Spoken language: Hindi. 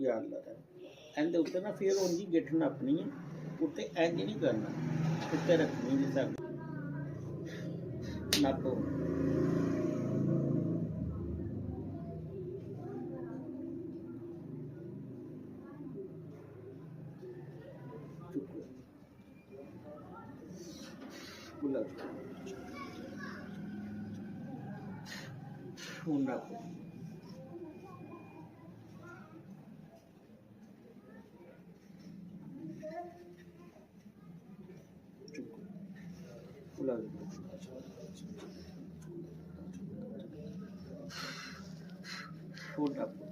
या अल्लाह एंड उत्ते ना फिर उनकी गिठन अपनी उत्ते इंज नहीं करना उत्ते रखनी जिस नप नप Hold up.